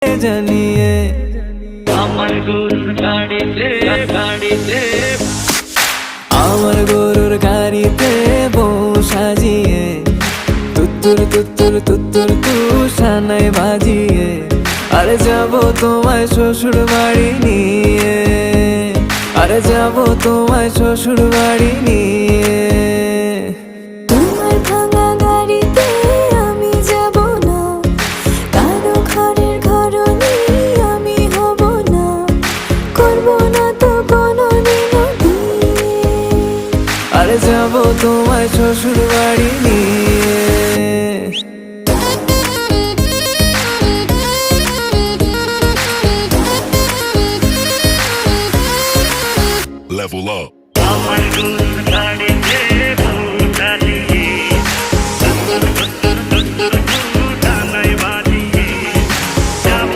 জানিয়ে আমার গরুর গাড়িতে গাড়িতে আমার গরুর গাড়িতে বউ সাজিয়ে তুত্তুর তুত্তুর তুত্তুর তুষানাই বাজিয়ে আরে যাবো তোমায় শ্বশুর বাড়ি নিয়ে, আরে যাবো তোমায় শ্বশুর বাড়ি নিয়ে। তোমার ভাঙা গাড়িতে আমি যাব না, কারো ঘরের ঘরনি আমি হব না, করব না তো কোনোদিনও বিয়ে। আরে যাবো তোমায় শ্বশুর